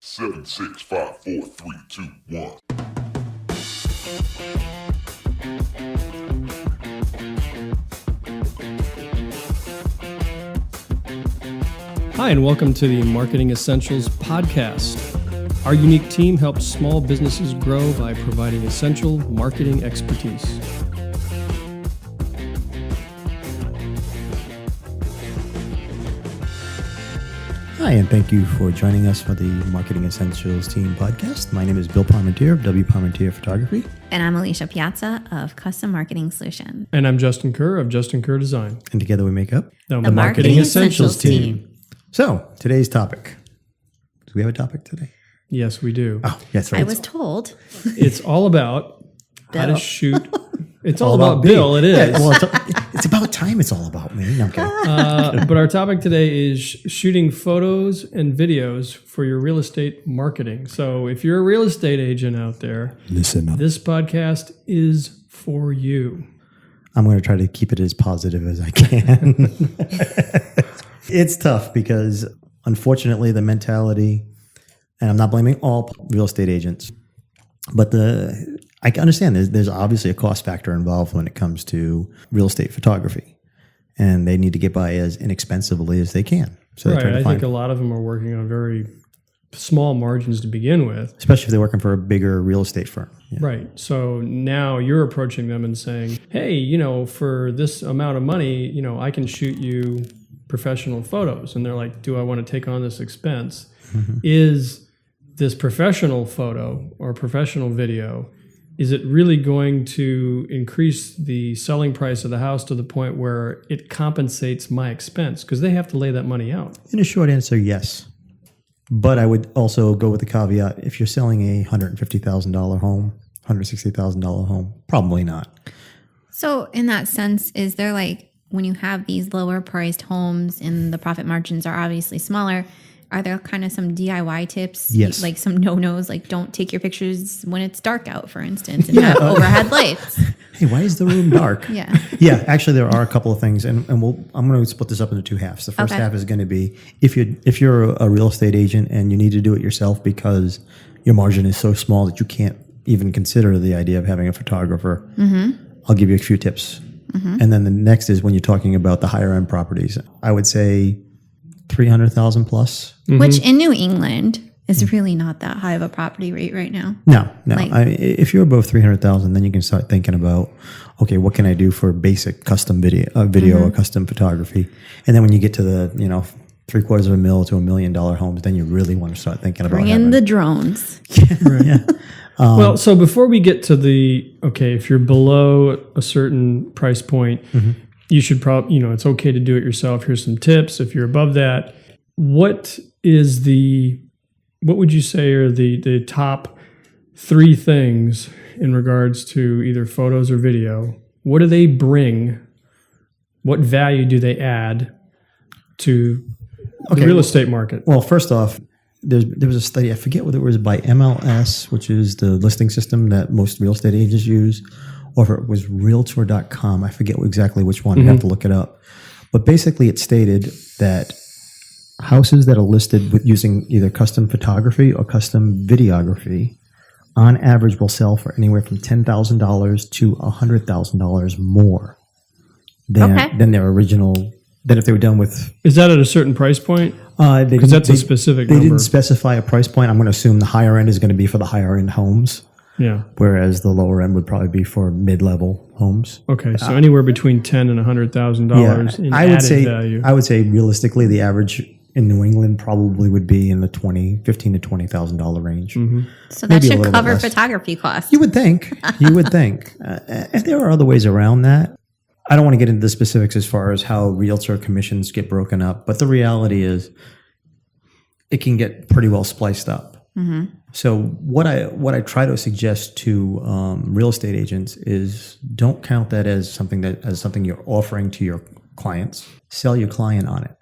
7, 6, 5, 4, 3, 2, 1. Hi, and welcome to the Marketing Essentials podcast. Our unique team helps small businesses grow by providing essential marketing expertise. Hi, and thank you for joining us for the Marketing Essentials Team podcast. My name is W.Parmentier of W.Parmentier Photography. And I'm Alicia Piazza of Custom Marketing Solution. And I'm Justin Kerr of Justin Kerr Design. And together we make up The Marketing Essentials Team. So, today's topic. Do we have a topic today? Yes, we do. Oh, that's right. I was told. It's all about how to Bill. shoot. It's all about Bill, it is. Yeah, well, it's about time it's all about me. No, I'm kidding. But our topic today is shooting photos and videos for your real estate marketing. So if you're a real estate agent out there, Listen up. this podcast is for you. I'm going to try to keep it as positive as I can. It's tough because, unfortunately, the mentality, and I'm not blaming all real estate agents, but I can understand there's obviously a cost factor involved when it comes to real estate photography, and they need to get by as inexpensively as they can. So they try to I find, think a lot of them are working on very small margins to begin with. especially if they're working for a bigger real estate firm. Yeah. Right. So now you're approaching them and saying, hey, for this amount of money, I can shoot you professional photos. And they're like, do I want to take on this expense? Mm-hmm. Is this professional photo or professional video, is it really going to increase the selling price of the house to the point where it compensates my expense? Because they have to lay that money out. In a short answer, yes. But I would also go with the caveat, if you're selling a $150,000 home, $160,000 home, probably not. So in that sense, is there when you have these lower priced homes and the profit margins are obviously smaller, are there kind of some DIY tips? Yes. Like some no-nos, like don't take your pictures when it's dark out, for instance, and have overhead lights. Hey, why is the room dark? Yeah. Yeah, actually, there are a couple of things, and I'm going to split this up into two halves. The first half is going to be if you're a real estate agent and you need to do it yourself because your margin is so small that you can't even consider the idea of having a photographer. Mm-hmm. I'll give you a few tips, and then the next is when you're talking about the higher end properties. I would say 300,000 plus, Which in New England is really not that high of a property rate right now. No. If you're above 300,000, then you can start thinking about, okay, what can I do for basic custom video or custom photography? And then when you get to the $750,000 to $1 million homes, then you really want to start thinking about Bring in the drones. Yeah. Well, so before we get to if you're below a certain price point, you should probably, it's okay to do it yourself. Here's some tips. If you're above that, what would you say are the top three things in regards to either photos or video? What do they bring? What value do they add to the real estate market? Well, first off, there was a study, I forget whether it was by MLS, which is the listing system that most real estate agents use, or if it was Realtor.com. I forget exactly which one. I'd have to look it up. But basically it stated that houses that are listed with using either custom photography or custom videography on average will sell for anywhere from $10,000 to $100,000 more than their original, than if they were done with. Is that at a certain price point? Because that's a specific They number. didn't specify a price point. I'm going to assume the higher end is going to be for the higher end homes. Yeah. Whereas the lower end would probably be for mid-level homes. Okay, so anywhere between $10,000 and $100,000 in added value. I would say realistically, the average in New England probably would be in the $15,000 to $20,000 range. So that should cover photography costs. You would think. And there are other ways around that. I don't want to get into the specifics as far as how realtor commissions get broken up, but the reality is it can get pretty well spliced up. So what I try to suggest to real estate agents is don't count that as something you're offering to your clients. Sell your client on it.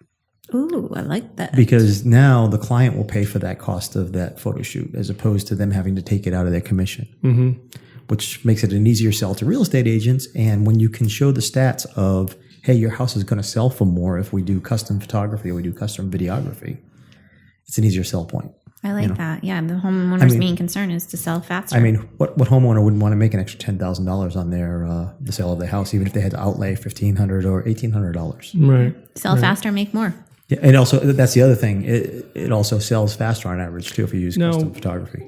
Ooh, I like that. Because now the client will pay for that cost of that photo shoot as opposed to them having to take it out of their commission, which makes it an easier sell to real estate agents. And when you can show the stats of, hey, your house is going to sell for more if we do custom photography or we do custom videography, it's an easier sell point. I like that. Yeah, the homeowner's main concern is to sell faster. I mean, what homeowner wouldn't want to make an extra $10,000 on their the sale of their house, even if they had to outlay $1,500 or $1,800? Right. Sell faster, make more. Yeah, and also that's the other thing. It also sells faster on average too if you use custom photography.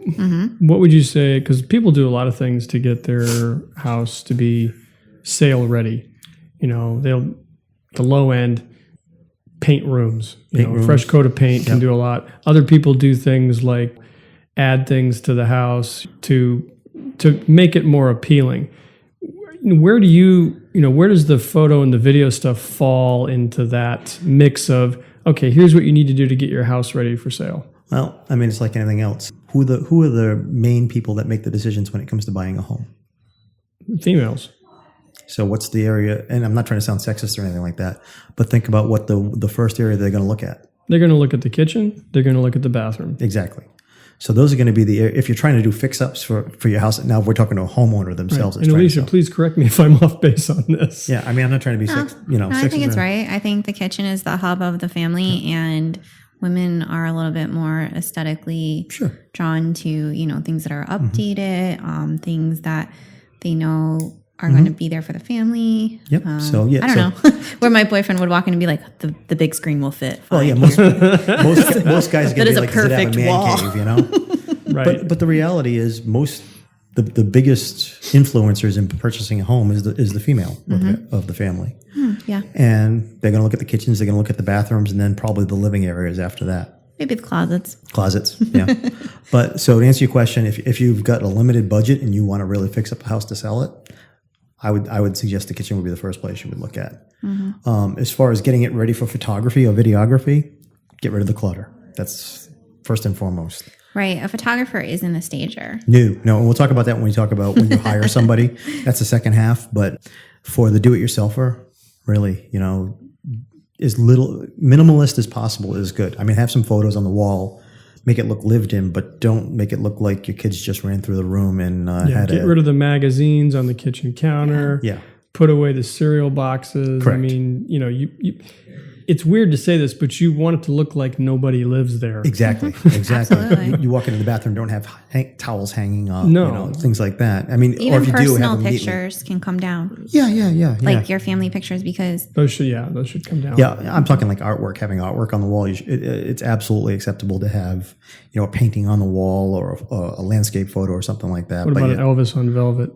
What would you say? Because people do a lot of things to get their house to be sale ready. You know, the low end paint rooms. Fresh coat of paint can do a lot. Other people do things like add things to the house to make it more appealing. Where does the photo and the video stuff fall into that mix of, okay, here's what you need to do to get your house ready for sale? Well, I mean, it's like anything else. Who are the main people that make the decisions when it comes to buying a home? Females. So what's the area? And I'm not trying to sound sexist or anything like that, but think about what the first area they're going to look at. They're going to look at the kitchen. They're going to look at the bathroom. Exactly. So those are going to be if you're trying to do fix-ups for your house. Now we're talking to a homeowner themselves. Right. And Alicia, please correct me if I'm off base on this. Yeah, I mean, I'm not trying to be I think it's right. I think the kitchen is the hub of the family, and women are a little bit more aesthetically drawn to, things that are updated, things that they know are going to be there for the family. Yep. I don't know where my boyfriend would walk in and be like, the big screen will fit. Fine. Well, yeah, most guys are going to be like, does it have a man wall. cave, Right. But the reality is the biggest influencers in purchasing a home is the female of the family. Yeah. And they're going to look at the kitchens, they're going to look at the bathrooms, and then probably the living areas after that. Maybe the closets. Yeah. But so to answer your question, if you've got a limited budget and you want to really fix up a house to sell it, I would suggest the kitchen would be the first place you would look at. As far as getting it ready for photography or videography, get rid of the clutter. That's first and foremost. Right. A photographer isn't a stager. No. And we'll talk about that when we talk about when you hire somebody. That's the second half. But for the do-it-yourselfer, really, as little minimalist as possible is good. I mean, have some photos on the wall. Make it look lived in, but don't make it look like your kids just ran through the room and get rid of the magazines on the kitchen counter. Yeah. Put away the cereal boxes. Correct. I mean, you it's weird to say this, but you want it to look like nobody lives there. Exactly. You walk into the bathroom, don't have towels hanging up. No. Things like that. I mean, Even or if you do, personal have them pictures can come down. Yeah. Like your family pictures, because Those should come down. Yeah, I'm talking like artwork, having artwork on the wall. It's absolutely acceptable to have, a painting on the wall or a landscape photo or something like that. What about an Elvis on velvet?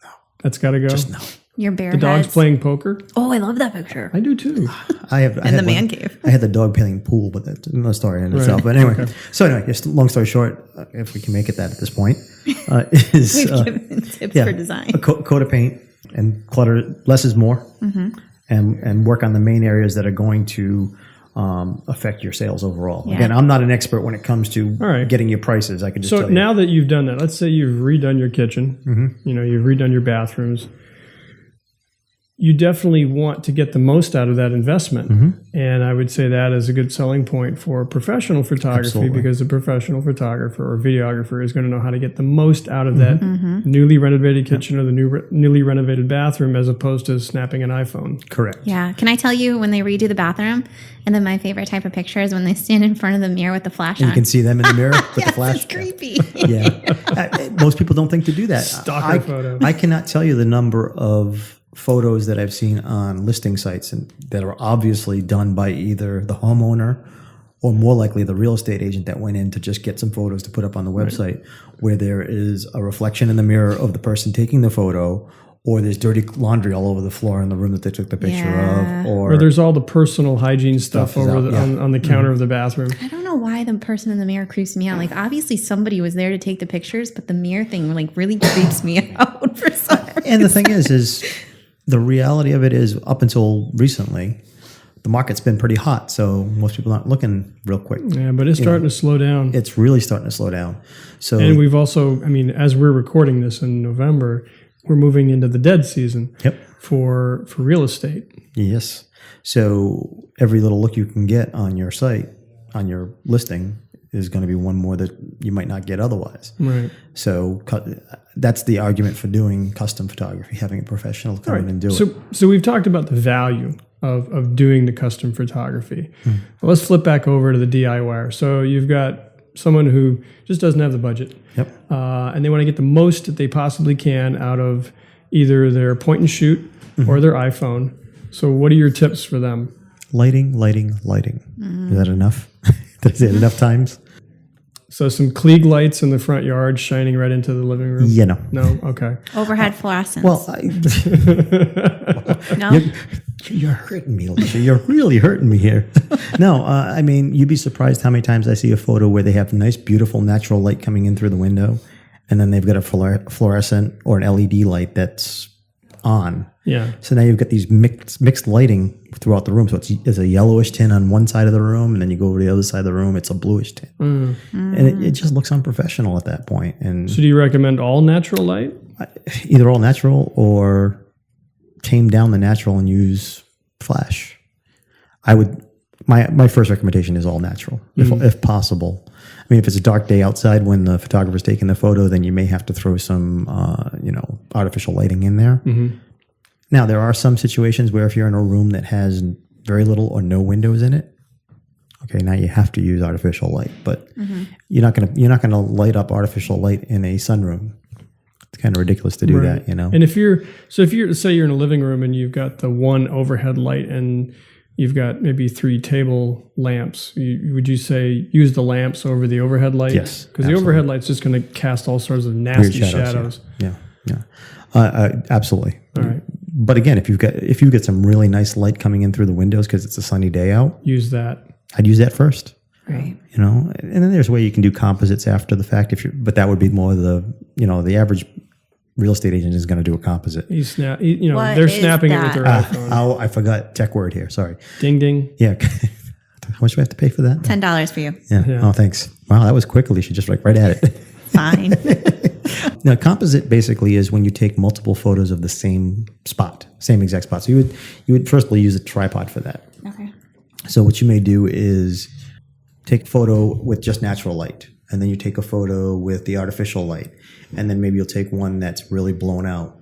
No. That's got to go? Just no. your bare The dog's heads. playing poker? Oh, I love that picture. I do too. I had the man cave. I had the dog playing pool, but that's another story in itself. But anyway, So anyway, just long story short, if we can make it that at this point, is We've given tips for design. A coat of paint and clutter. Less is more, and work on the main areas that are going to affect your sales overall. Yeah. Again, I'm not an expert when it comes to right. getting your prices. I can just So tell you. now that you've done that, let's say you've redone your kitchen, you've redone your bathrooms. You definitely want to get the most out of that investment. And I would say that is a good selling point for professional photography. Absolutely. Because a professional photographer or videographer is going to know how to get the most out of that newly renovated kitchen or the newly renovated bathroom, as opposed to snapping an iPhone. Correct. Yeah. Can I tell you, when they redo the bathroom, and then my favorite type of picture is when they stand in front of the mirror with the flash And on. you can see them in the mirror with the flash. It's creepy. Yeah. Most people don't think to do that. Stalker photo. I cannot tell you the number of photos that I've seen on listing sites and that are obviously done by either the homeowner or more likely the real estate agent that went in to just get some photos to put up on the website, where there is a reflection in the mirror of the person taking the photo, or there's dirty laundry all over the floor in the room that they took the picture Yeah. of, Or there's all the personal hygiene stuff Stuff is over out, on the counter of the bathroom. I don't know why the person in the mirror creeps me out. Like, obviously somebody was there to take the pictures, but the mirror thing like really creeps me out for some reason. And the thing is the reality of it is, up until recently, the market's been pretty hot, so most people aren't looking real quick. Yeah, but it's starting to slow down. It's really starting to slow down. So, And we've also, as we're recording this in November, we're moving into the dead season for real estate. yes. So every little look you can get on your site, on your listing, is going to be one more that you might not get otherwise. Right. So that's the argument for doing custom photography, having a professional come in and do it. So we've talked about the value of doing the custom photography. Well, let's flip back over to the DIYer. So you've got someone who just doesn't have the budget. Yep. And they want to get the most that they possibly can out of either their point and shoot or their iPhone. So what are your tips for them? Lighting. Is that enough? Did I say it enough times? So some Klieg lights in the front yard shining right into the living room? Yeah, no. No? Okay. Overhead fluorescence. Well, no? you're hurting me, Alicia. You're really hurting me here. No, I mean, you'd be surprised how many times I see a photo where they have nice, beautiful, natural light coming in through the window, and then they've got a fluorescent or an LED light that's on. Yeah. So now you've got these mixed lighting throughout the room. So it's a yellowish tint on one side of the room, and then you go over to the other side of the room, it's a bluish tint. And it just looks unprofessional at that point. And So do you recommend all natural light? either all natural or tame down the natural and use flash. I would. My first recommendation is all natural, if possible. I mean, if it's a dark day outside when the photographer's taking the photo, then you may have to throw some, artificial lighting in there. Now, there are some situations where if you're in a room that has very little or no windows in it, okay, now you have to use artificial light. But you're not gonna light up artificial light in a sunroom. It's kind of ridiculous to do that, And if you're say you're in a living room and you've got the one overhead light and you've got maybe 3 table lamps, would you say use the lamps over the overhead light? Yes, because the overhead light's just going to cast all sorts of nasty shadows. Yeah. Absolutely. All right. But again, if you get some really nice light coming in through the windows because it's a sunny day out, Use that. I'd use that first. Right. And then there's a way you can do composites after the fact. But that would be more the average real estate agent is going to do a composite. They're What snapping is it with their that? iPhone. I forgot tech word here. Sorry. Ding ding. Yeah. How much do I have to pay for that? $10 for you. Yeah. Oh, thanks. Wow, that was quick, Alicia. Just right at it. Fine. Now, composite basically is when you take multiple photos of the same exact spot. So you would firstly use a tripod for that. Okay. So what you may do is take a photo with just natural light, and then you take a photo with the artificial light, and then maybe you'll take one that's really blown out.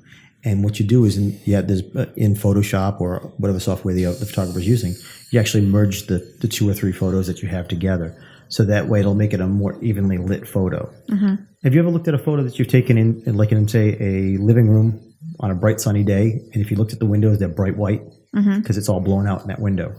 And what you do is in Photoshop or whatever software the photographer is using, you actually merge the 2 or 3 photos that you have together. So that way it'll make it a more evenly lit photo. Have you ever looked at a photo that you've taken in say, a living room on a bright sunny day, and if you looked at the windows, they're bright white because it's all blown out in that window?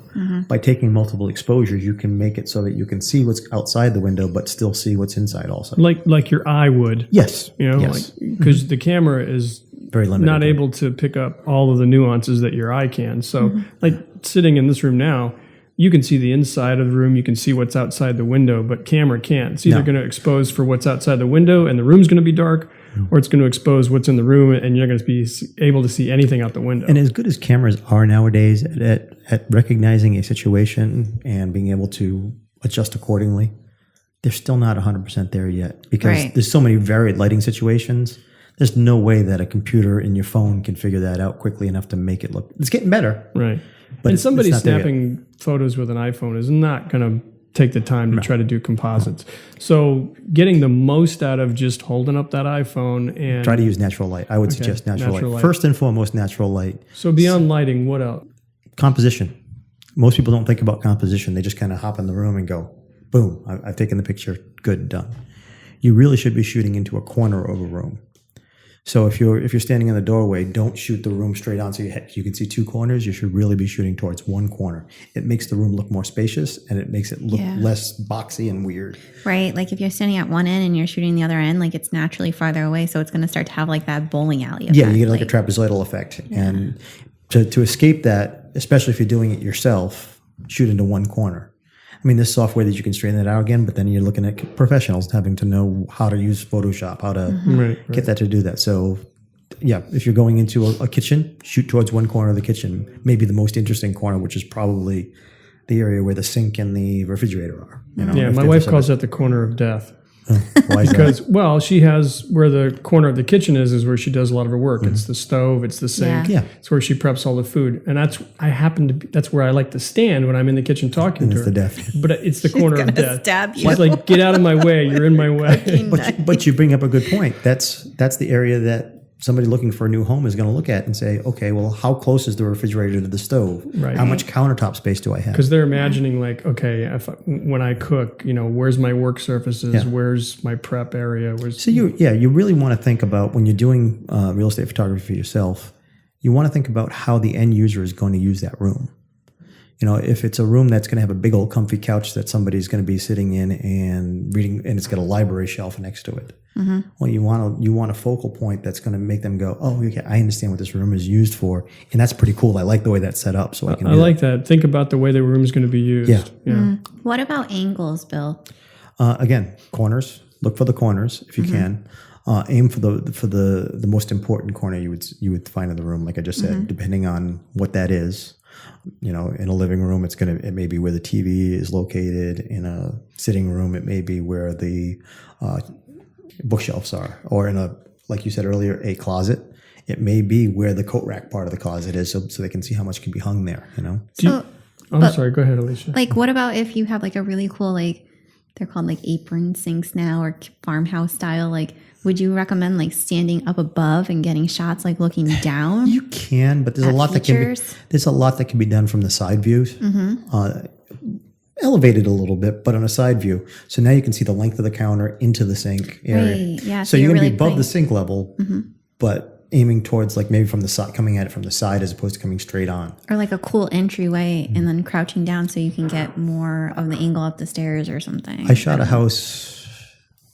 By taking multiple exposures, you can make it so that you can see what's outside the window, but still see what's inside also. Like your eye would. Yes. Yes. Because the camera is very limited. not able to pick up all of the nuances that your eye can. So like sitting in this room now, you can see the inside of the room, you can see what's outside the window, but camera can't. It's either going to expose for what's outside the window and the room's going to be dark, or it's going to expose what's in the room and you're not going to be able to see anything out the window. And as good as cameras are nowadays at recognizing a situation and being able to adjust accordingly, they're still not 100% there yet because there's so many varied lighting situations. There's no way that a computer in your phone can figure that out quickly enough to make it look. It's getting better. Right. But and somebody it's not there snapping photos with an iPhone is not going to take the time to try to do composites. So getting the most out of just holding up that iPhone and try to use natural light. I would suggest natural light. First and foremost, natural light. So beyond lighting, what else? Composition. Most people don't think about composition. They just kind of hop in the room and go, boom, I've taken the picture. Good, done. You really should be shooting into a corner of a room. So if you're standing in the doorway, don't shoot the room straight on so you can see 2 corners. You should really be shooting towards one corner. It makes the room look more spacious and it makes it look less boxy and weird. Right. Like if you're standing at one end and you're shooting the other end, like it's naturally farther away. So it's going to start to have like that bowling alley effect. Yeah, you get like a trapezoidal effect. Yeah. And to escape that, especially if you're doing it yourself, shoot into one corner. I mean, there's software that you can straighten it out again, but then you're looking at professionals having to know how to use Photoshop, how to get that to do that. So, yeah, if you're going into a kitchen, shoot towards one corner of the kitchen, maybe the most interesting corner, which is probably the area where the sink and the refrigerator are. My wife calls that the corner of death. Why is because, well, she has where the corner of the kitchen is where she does a lot of her work. It's the stove, it's the sink. Yeah. It's where she preps all the food. And that's where I like to stand when I'm in the kitchen talking to her. It's the death. But it's the corner of death. Stab you. She's like, get out of my way. You're in my way. But you bring up a good point. That's the area that somebody looking for a new home is going to look at and say, okay, well, how close is the refrigerator to the stove? Right. How much countertop space do I have? Because they're imagining like, okay, when I cook, where's my work surfaces? Yeah. Where's my prep area? So you really want to think about when you're doing real estate photography yourself, you want to think about how the end user is going to use that room. If it's a room that's going to have a big old comfy couch that somebody's going to be sitting in and reading, and it's got a library shelf next to it. Mm-hmm. Well, you want a focal point that's going to make them go, oh, okay, I understand what this room is used for, and that's pretty cool. I like the way that's set up, so I can. I like that. Think about the way the room is going to be used. Yeah. What about angles, Bill? Again, corners. Look for the corners if you can. Aim for the most important corner you would find in the room, like I just said, depending on what that is. In a living room, it may be where the TV is located. In a sitting room, it may be where the bookshelves are, or in like you said earlier, a closet. It may be where the coat rack part of the closet is, so they can see how much can be hung there. Sorry. Go ahead, Alicia. Like, what about if you have like a really cool, like they're called like apron sinks now, or farmhouse style, like. Would you recommend like standing up above and getting shots like looking down? You can, but there's a lot that can be done from the side views. Elevated a little bit, but on a side view. So now you can see the length of the counter into the sink area. Right, yeah. So you're going to be above the sink level, but aiming towards like maybe from the side, coming at it from the side as opposed to coming straight on. Or like a cool entryway and then crouching down so you can get more of the angle up the stairs or something. I shot a house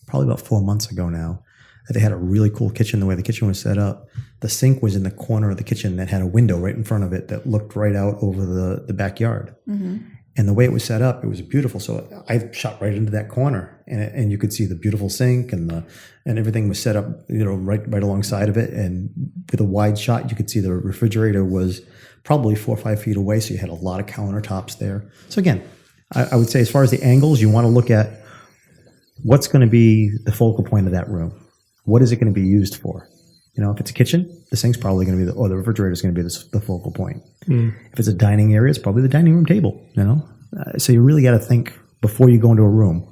probably about 4 months ago now. They had a really cool kitchen. The way the kitchen was set up, the sink was in the corner of the kitchen that had a window right in front of it that looked right out over the backyard. And the way it was set up, it was beautiful. So I shot right into that corner, and you could see the beautiful sink and everything was set up, right alongside of it. And with a wide shot, you could see the refrigerator was probably 4 or 5 feet away. So you had a lot of countertops there. So again, I would say as far as the angles, you want to look at what's going to be the focal point of that room. What is it going to be used for? If it's a kitchen, the sink's probably going to be the refrigerator is going to be the focal point. If it's a dining area, it's probably the dining room table. So you really got to think before you go into a room.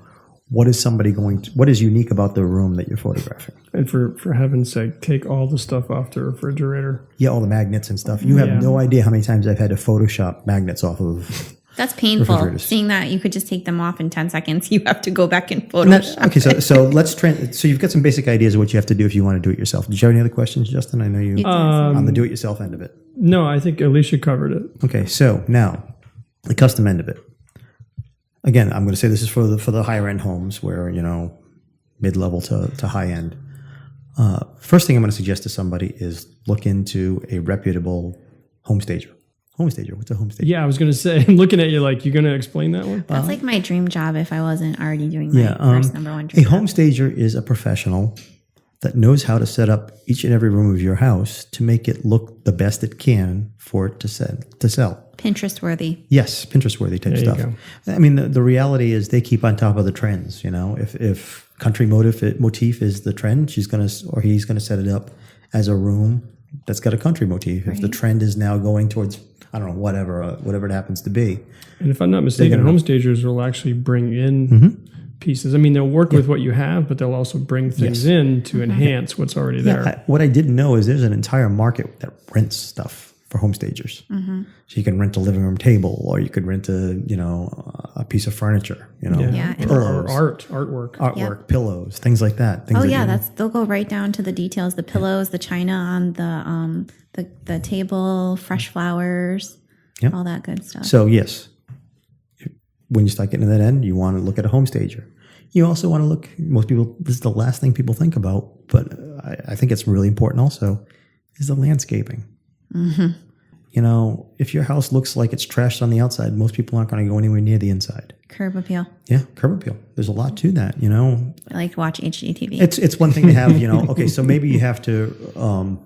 What is unique about the room that you're photographing? And for heaven's sake, take all the stuff off the refrigerator. Yeah, all the magnets and stuff. You have no idea how many times I've had to Photoshop magnets off of. That's painful. Seeing that you could just take them off in 10 seconds, you have to go back and Photoshop. Okay, so let's so you've got some basic ideas of what you have to do if you want to do it yourself. Did you have any other questions, Justin? I know you on the do-it-yourself end of it. No, I think Alicia covered it. Okay, so now the custom end of it. Again, I'm going to say this is for the higher end homes where mid-level to high end. First thing I'm going to suggest to somebody is look into a reputable home stager. Home stager. What's a home stager? Yeah, I was going to say, I'm looking at you like, you're going to explain that one? That's like my dream job if I wasn't already doing my first number one dream job. A home stager is a professional that knows how to set up each and every room of your house to make it look the best it can for it to sell. Pinterest worthy. Yes, Pinterest worthy type stuff. I mean, the reality is they keep on top of the trends. If country motif is the trend, he's going to set it up as a room that's got a country motif. Right. If the trend is now going towards, I don't know, whatever it happens to be. And if I'm not mistaken, home stagers will actually bring in pieces. I mean, they'll work with what you have, but they'll also bring things in to enhance what's already there. What I didn't know is there's an entire market that rents stuff for home stagers. So you can rent a living room table, or you could rent a piece of furniture, or artwork, pillows, things like that. They'll go right down to the details, the pillows, the china on the table, fresh flowers, all that good stuff. So yes, when you start getting to that end, you want to look at a home stager. You also want to look, most people, this is the last thing people think about, but I think it's really important also, is the landscaping. If your house looks like it's trashed on the outside, most people aren't going to go anywhere near the inside. Curb appeal. Yeah, curb appeal. There's a lot to that, I like to watch HGTV. It's one thing to have, okay, so maybe you have to,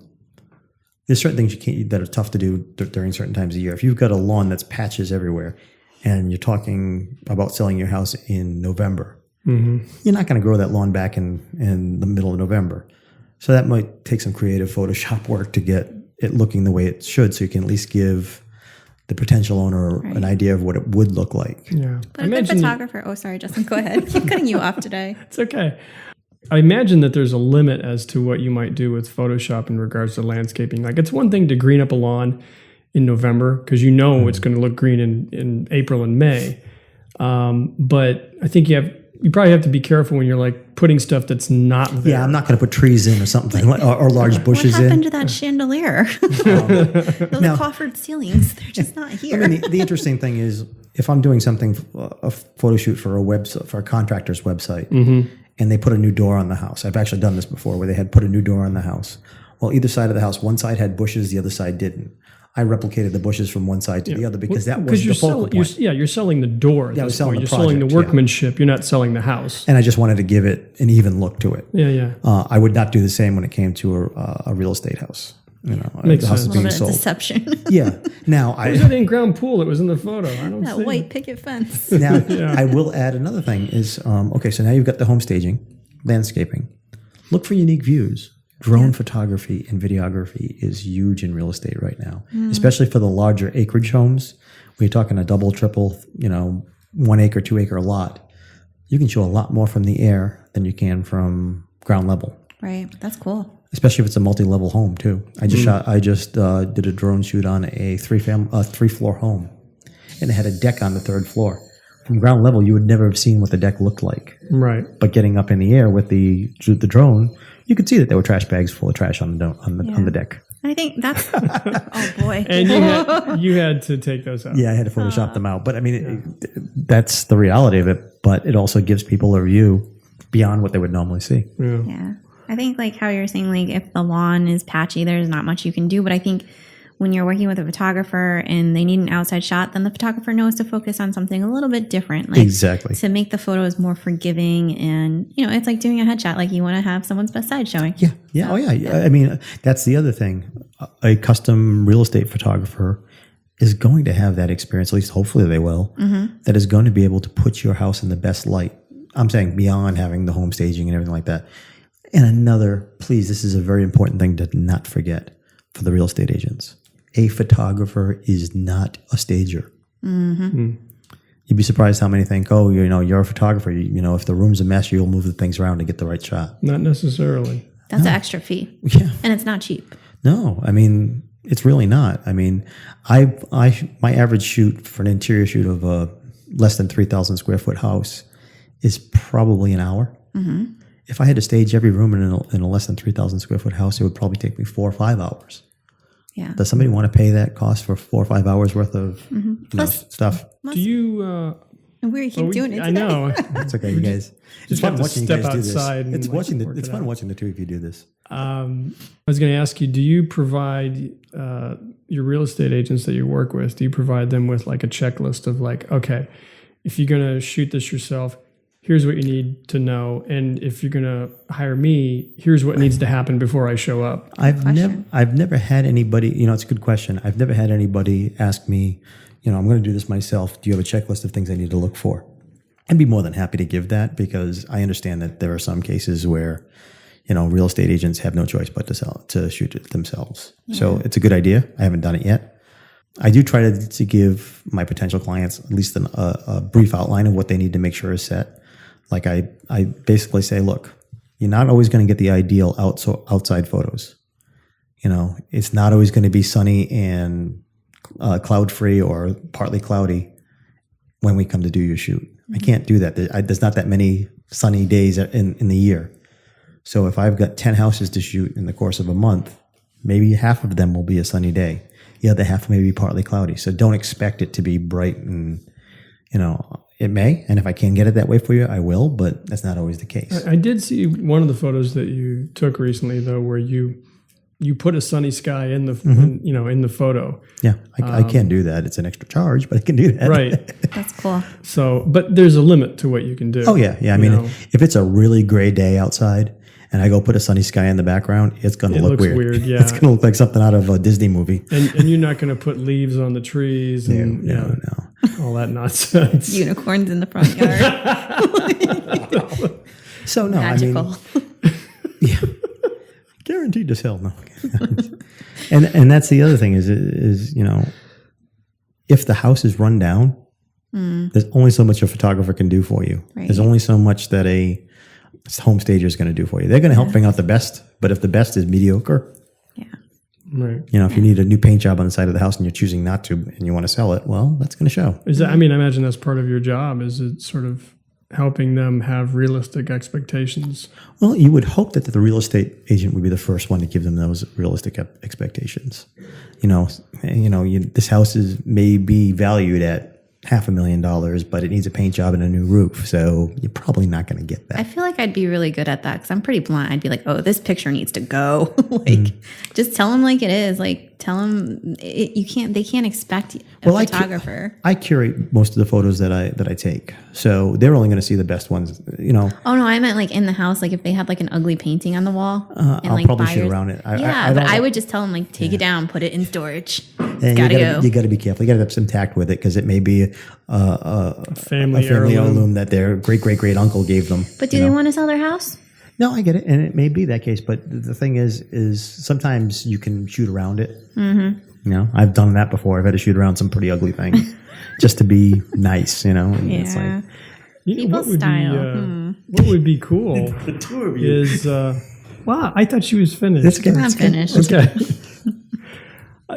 there's certain things that are tough to do during certain times of year. If you've got a lawn that's patches everywhere and you're talking about selling your house in November, you're not going to grow that lawn back in the middle of November. So that might take some creative Photoshop work to get it looking the way it should, so you can at least give the potential owner an idea of what it would look like. Yeah. But a good photographer, sorry, Justin, go ahead. Keep cutting you off today. It's okay. I imagine that there's a limit as to what you might do with Photoshop in regards to landscaping. Like it's one thing to green up a lawn in November because you know it's going to look green in April and May. But I think you probably have to be careful when you're like putting stuff that's not there. Yeah, I'm not going to put trees in or something or large bushes What happened in. to that chandelier? Those Now- coffered ceilings, they're just not here. I mean, the interesting thing is if I'm doing something, a photo shoot for a contractor's website, and they put a new door on the house. I've actually done this before where they had put a new door on the house. Well, either side of the house, one side had bushes, the other side didn't. I replicated the bushes from one side to the other because that was the focal point. You're selling the door. Yeah, I was selling the You're selling the project, workmanship. You're not selling the house. And I just wanted to give it an even look to it. Yeah. I would not do the same when it came to a real estate house. You know, Makes the house is sense. a being little bit of sold. deception. Yeah. Now It was an in-ground pool. It was in the photo. I don't That see white picket fence. Now, I will add another thing is, okay, so now you've got the home staging, landscaping. Look for unique views. Drone photography and videography is huge in real estate right now, especially for the larger acreage homes. Where you're talking a double, triple, 1 acre, 2 acre lot. You can show a lot more from the air than you can from ground level. Right. That's cool. Especially if it's a multi-level home too. I just did a drone shoot on a 3-floor home, and it had a deck on the 3rd floor. From ground level, you would never have seen what the deck looked like. Right. But getting up in the air with the drone, you could see that there were trash bags full of trash on the deck. I think that's, oh boy. And you had to take those out. Yeah, I had to Photoshop them out. But I mean, that's the reality of it. But it also gives people a view beyond what they would normally see. Yeah. I think like how you're saying, like if the lawn is patchy, there's not much you can do. But I think when you're working with a photographer and they need an outside shot, then the photographer knows to focus on something a little bit different. Like Exactly. to make the photos more forgiving. And, it's like doing a headshot. Like you want to have someone's best side showing. Yeah. Yeah. Oh, yeah. I mean, that's the other thing. A custom real estate photographer is going to have that experience, at least hopefully they will, that is going to be able to put your house in the best light. I'm saying beyond having the home staging and everything like that. And another, please, this is a very important thing to not forget for the real estate agents. A photographer is not a stager. You'd be surprised how many think, oh, you're a photographer. If the room's a mess, you'll move the things around to get the right shot. Not necessarily. That's an extra fee. Yeah. And it's not cheap. No, I mean, it's really not. I mean, my average shoot for an interior shoot of a less than 3,000 square foot house is probably an hour. If I had to stage every room in a less than 3,000 square foot house, it would probably take me 4 or 5 hours. Yeah. Does somebody want to pay that cost for 4 or 5 hours worth of stuff? Do you? And we keep doing it I today. know. It's okay, you guys. It's Just fun have to watching you step guys do this. outside and, It's like, watching work it's it fun out. watching the two of you do this. I was going to ask you, do you provide your real estate agents that you work with, do you provide them with like a checklist of like, okay, if you're going to shoot this yourself, here's what you need to know. And if you're going to hire me, here's what needs to happen before I show up. I've never had anybody, it's a good question. I've never had anybody ask me, I'm going to do this myself. Do you have a checklist of things I need to look for? I'd be more than happy to give that because I understand that there are some cases where, real estate agents have no choice but to shoot it themselves. Yeah. So it's a good idea. I haven't done it yet. I do try to give my potential clients at least a brief outline of what they need to make sure is set. Like I basically say, look, you're not always going to get the ideal outside photos. It's not always going to be sunny and cloud-free or partly cloudy when we come to do your shoot. I can't do that. There's not that many sunny days in the year. So if I've got 10 houses to shoot in the course of a month, maybe half of them will be a sunny day. The other half may be partly cloudy. So don't expect it to be bright and, it may. And if I can get it that way for you, I will, but that's not always the case. I did see one of the photos that you took recently, though, where you put a sunny sky in the in the photo. Yeah, I can't do that. It's an extra charge, but I can do that. Right. That's cool. So, but there's a limit to what you can do. Oh yeah. I mean, if it's a really gray day outside and I go put a sunny sky in the background, it's going to look weird. Yeah, it's going to look like something out of a Disney movie. And you're not going to put leaves on the trees and no. all that nonsense. Unicorns in the front yard. So no, Magical. I mean, yeah, guaranteed to sell. No, and that's the other thing is if the house is run down, there's only so much a photographer can do for you. Right. There's only so much that a home stager is going to do for you. They're going to help bring out the best, but if the best is mediocre, Right. if you need a new paint job on the side of the house and you're choosing not to and you want to sell it, well, that's going to show. Is that? I mean, I imagine that's part of your job. Is it sort of helping them have realistic expectations? Well, you would hope that the real estate agent would be the first one to give them those realistic expectations. This house may be valued at $500,000, but it needs a paint job and a new roof. So you're probably not going to get that. I feel like I'd be really good at that because I'm pretty blunt. I'd be like, oh, this picture needs to go. Just tell them like it is. Like, tell them they can't expect a photographer. I curate most of the photos that I take. So they're only going to see the best ones, Oh, no, I meant like in the house. Like if they had like an ugly painting on the wall. I'll like probably shoot around it. I would just tell them like, take it down, put it in storage. And you got to be careful. You got to have some tact with it because it may be a family heirloom that their great uncle gave them. But do they want to sell their house? No, I get it, and it may be that case. But the thing is sometimes you can shoot around it. Mm-hmm. I've done that before. I've had to shoot around some pretty ugly things just to be nice. And it's like, people's style. What would be cool the two of you is wow. I thought she was finished. I'm finished. Okay.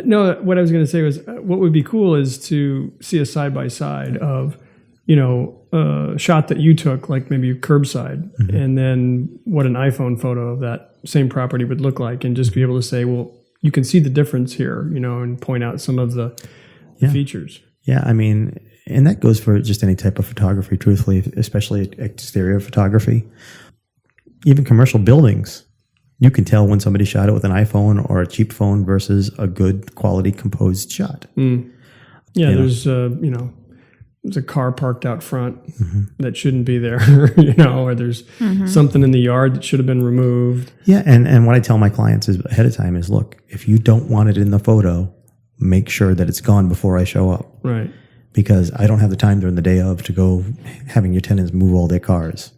No, what I was going to say was what would be cool is to see a side-by-side of, a shot that you took, like maybe curbside, and then what an iPhone photo of that same property would look like, and just be able to say, well, you can see the difference here, and point out some of the features. Yeah, I mean, and that goes for just any type of photography, truthfully, especially exterior photography. Even commercial buildings. You can tell when somebody shot it with an iPhone or a cheap phone versus a good quality composed shot. Yeah, there's there's a car parked out front that shouldn't be there, or there's something in the yard that should have been removed. Yeah, and what I tell my clients is ahead of time is, look, if you don't want it in the photo, make sure that it's gone before I show up. Right. Because I don't have the time during the day of to go having your tenants move all their cars.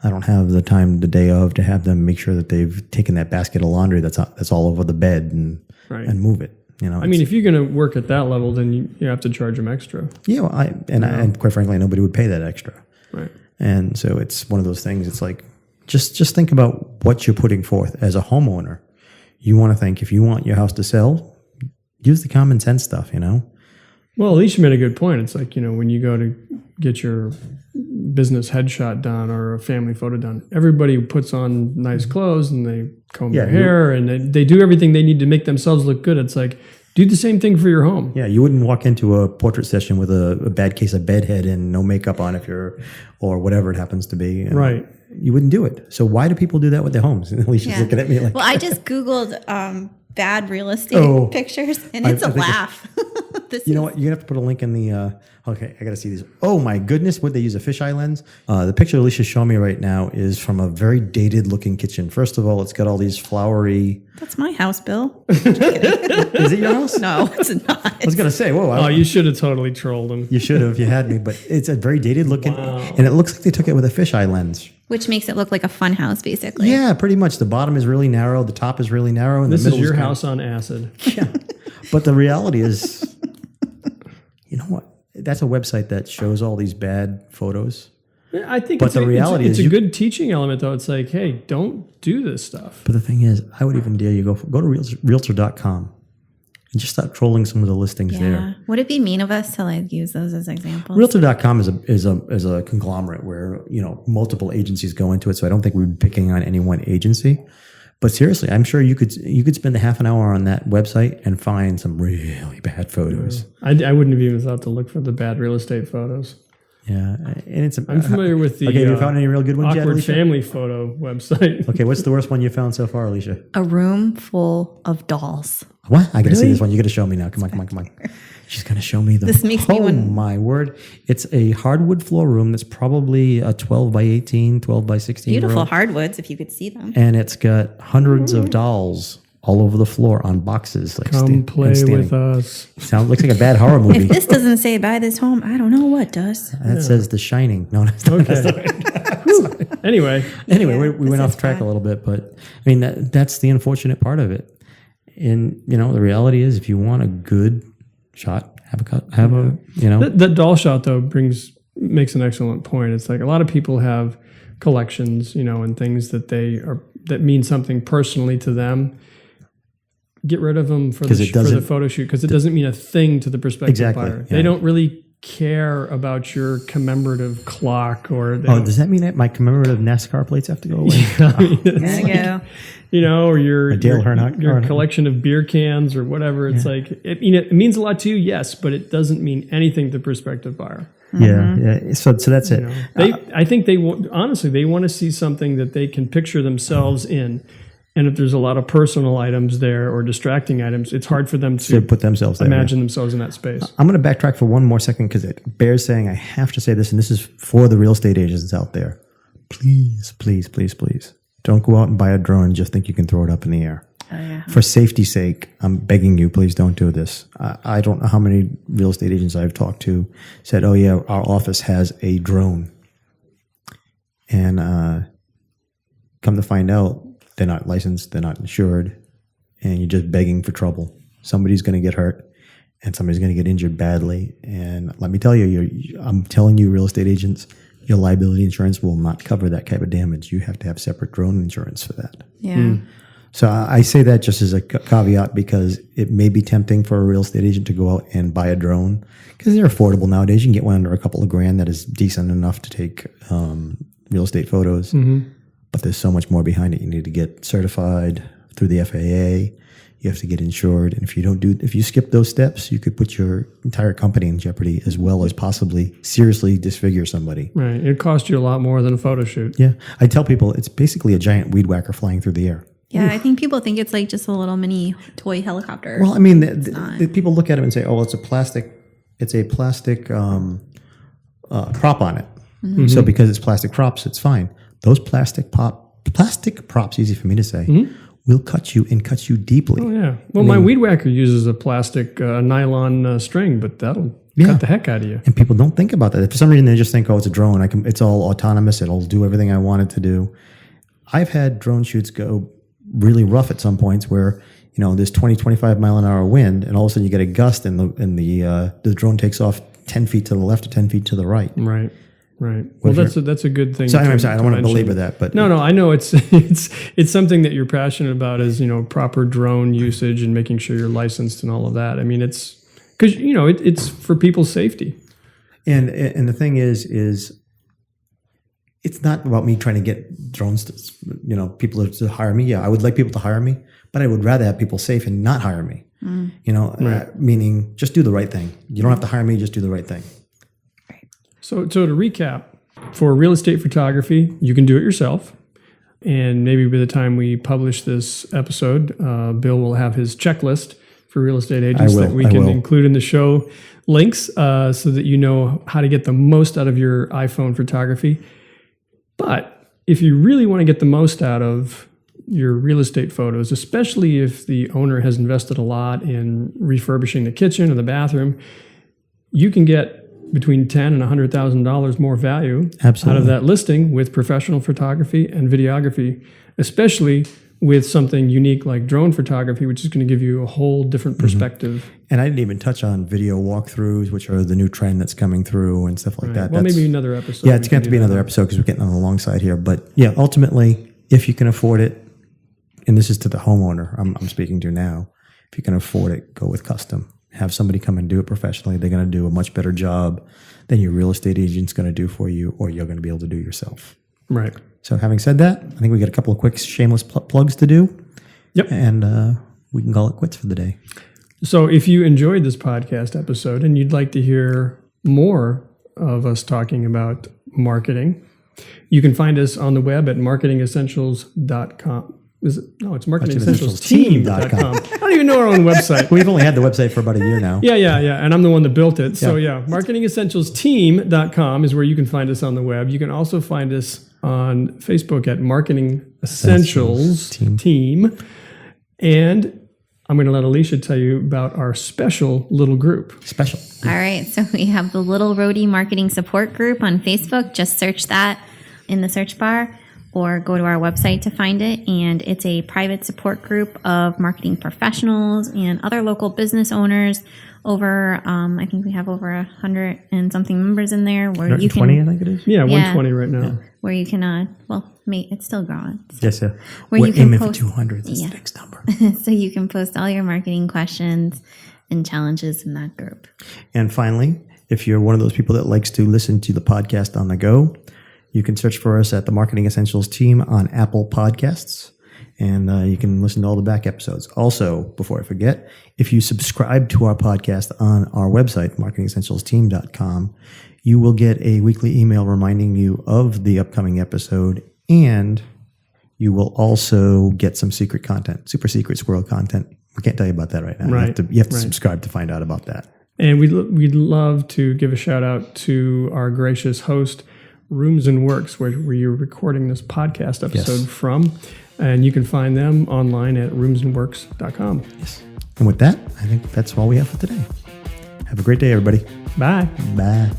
I don't have the time the day of to have them make sure that they've taken that basket of laundry that's all over the bed and move it. I mean, if you're going to work at that level, then you have to charge them extra. Yeah, well, and quite frankly, nobody would pay that extra. Right. And so it's one of those things. It's like just think about what you're putting forth as a homeowner. You want to think if you want your house to sell, use the common sense stuff. Well, Alicia made a good point. It's like when you go to get your business headshot done or a family photo done, everybody puts on nice clothes and they comb their hair and they do everything they need to make themselves look good. It's like, do the same thing for your home. Yeah, you wouldn't walk into a portrait session with a bad case of bedhead and no makeup on or whatever it happens to be. Right. You wouldn't do it. So why do people do that with their homes? And Alicia's looking at me like... Well, I just Googled bad real estate pictures and it's a laugh. You know what? You're going to have to put a link in the... okay, I got to see these. Oh my goodness, would they use a fisheye lens? The picture Alicia's showing me right now is from a very dated looking kitchen. First of all, it's got all these flowery... That's my house, Bill. Is it your house? No, it's not. I was going to say, whoa. You should have totally trolled him. You should have. You had me. But it's a very dated looking... Wow. And it looks like they took it with a fisheye lens. Which makes it look like a fun house, basically. Yeah, pretty much. The bottom is really narrow. The top is really narrow. And this the middle is your house on acid. Yeah. But the reality is... You know what? That's a website that shows all these bad photos. Yeah, I think but the reality it's is a good teaching element, though. It's like, hey, don't do this stuff. But the thing is, I would even dare you go to Realtor.com and just start trolling some of the listings there. Would it be mean of us to use those as examples? Realtor.com is a conglomerate where multiple agencies go into it. So I don't think we'd be picking on any one agency. But seriously, I'm sure you could spend a half an hour on that website and find some really bad photos. I wouldn't have even thought to look for the bad real estate photos. Yeah, and I'm familiar with the have you found any real good ones yet, awkward Alicia? family photo website. Okay, what's the worst one you found so far, Alicia? A room full of dolls. What? I got to see this one. You got to show me now. Come on. She's going to show me This makes me want... Oh, my word. It's a hardwood floor room that's probably a 12 by 18, 12 by 16 Beautiful room. hardwoods, if you could see them. And it's got hundreds of dolls all over the floor on boxes. Come play with us. Looks like a bad horror movie. If this doesn't say buy this home, I don't know what does. That says The Shining. No, that's not. Okay. Anyway, we went off track a little bit, but I mean that's the unfortunate part of it. And the reality is, if you want a good shot, have a That doll shot though makes an excellent point. It's like a lot of people have collections, and things that mean something personally to them. Get rid of them for the photo shoot, because it doesn't mean a thing to the prospective buyer. Yeah. They don't really care about your commemorative clock does that mean that my commemorative NASCAR plates have to go away? Or your Dale Earnhardt collection of beer cans or whatever. It's it means a lot to you, yes, but it doesn't mean anything to the prospective buyer. Yeah. So that's it. I think they want to see something that they can picture themselves in. And if there's a lot of personal items there or distracting items, it's hard for them to put themselves there, imagine themselves in that space. I'm going to backtrack for one more second because it bears saying I have to say this, and this is for the real estate agents out there. Please, please, please, please, don't go out and buy a drone and just think you can throw it up in the air. Oh, yeah. For safety's sake, I'm begging you, please don't do this. I don't know how many real estate agents I've talked to said, oh yeah, our office has a drone. And come to find out, they're not licensed, they're not insured, and you're just begging for trouble. Somebody's going to get hurt, and somebody's going to get injured badly. And let me tell you, I'm telling you, real estate agents, your liability insurance will not cover that type of damage. You have to have separate drone insurance for that. Yeah. So I say that just as a caveat because it may be tempting for a real estate agent to go out and buy a drone because they're affordable nowadays. You can get one under a couple of grand that is decent enough to take real estate photos. Mm-hmm. But there's so much more behind it. You need to get certified through the FAA. You have to get insured. And if you skip those steps, you could put your entire company in jeopardy as well as possibly seriously disfigure somebody. Right. It costs you a lot more than a photo shoot. Yeah. I tell people it's basically a giant weed whacker flying through the air. Yeah, I think people think it's like just a little mini toy helicopter. Well, I mean, the people look at it and say, "Oh, it's a plastic prop on it." Mm-hmm. So because it's plastic props, it's fine. Those plastic props, easy for me to say, will cut you and cut you deeply. Oh yeah. Well, my weed whacker uses a plastic nylon string, but that'll cut the heck out of you. And people don't think about that. For some reason, they just think, "Oh, it's a drone. It's all autonomous. It'll do everything I want it to do." I've had drone shoots go really rough at some points where there's 20, 25 mile an hour wind, and all of a sudden you get a gust, and the drone takes off 10 feet to the left or 10 feet to the right. Right. Well, that's a good thing. So I'm sorry, I don't want to belabor that, but no, I know it's something that you're passionate about, is proper drone usage and making sure you're licensed and all of that. I mean, it's because it's for people's safety. And the thing is it's not about me trying to get drones to, people to hire me. Yeah, I would like people to hire me, but I would rather have people safe and not hire me. Meaning just do the right thing. You don't have to hire me, just do the right thing. So to recap, for real estate photography, you can do it yourself. And maybe by the time we publish this episode, Bill will have his checklist for real estate agents that we can include in the show links so that you know how to get the most out of your iPhone photography. But if you really want to get the most out of your real estate photos, especially if the owner has invested a lot in refurbishing the kitchen or the bathroom, you can get between $10,000 and $100,000 more value out of that listing with professional photography and videography, especially with something unique like drone photography, which is going to give you a whole different perspective. Mm-hmm. And I didn't even touch on video walkthroughs, which are the new trend that's coming through and stuff like that. Well, maybe another episode. Yeah, it's going to have to be another episode because we're getting on the long side here. But yeah, ultimately, if you can afford it, and this is to the homeowner I'm speaking to now, if you can afford it, go with custom. Have somebody come and do it professionally. They're going to do a much better job than your real estate agent's going to do for you, or you're going to be able to do yourself. Right. So having said that, I think we got a couple of quick shameless plugs to do. Yep. And we can call it quits for the day. So if you enjoyed this podcast episode and you'd like to hear more of us talking about marketing, you can find us on the web at marketingessentials.com. It's marketingessentialsteam.com. I don't even know our own website. We've only had the website for about a year now. Yeah. And I'm the one that built it. So marketingessentialsteam.com is where you can find us on the web. You can also find us on Facebook at Marketing Essentials Team. And I'm going to let Alicia tell you about our special little group. Special. All right. So we have the Little Rhody Marketing Support Group on Facebook. Just search that in the search bar, or go to our website to find it. And it's a private support group of marketing professionals and other local business owners. I think we have over 100 and something members in there. Where you can, 120, I think it is. Yeah, 120 right now. where you can, it's still growing. Yes, yeah. Where We're you can aiming for post, 200. That's the next number. so you can post all your marketing questions and challenges in that group. And finally, if you're one of those people that likes to listen to the podcast on the go, you can search for us at the Marketing Essentials team on Apple Podcasts, and you can listen to all the back episodes. Also, before I forget, if you subscribe to our podcast on our website, marketingessentialsteam.com, you will get a weekly email reminding you of the upcoming episode, and you will also get some secret content, super secret squirrel content. We can't tell you about that right now. Right. You have to subscribe to find out about that. And we'd love to give a shout out to our gracious host, Rooms and Works, where you're recording this podcast episode from. And you can find them online at roomsandworks.com. Yes. And with that, I think that's all we have for today. Have a great day, everybody. Bye. Bye.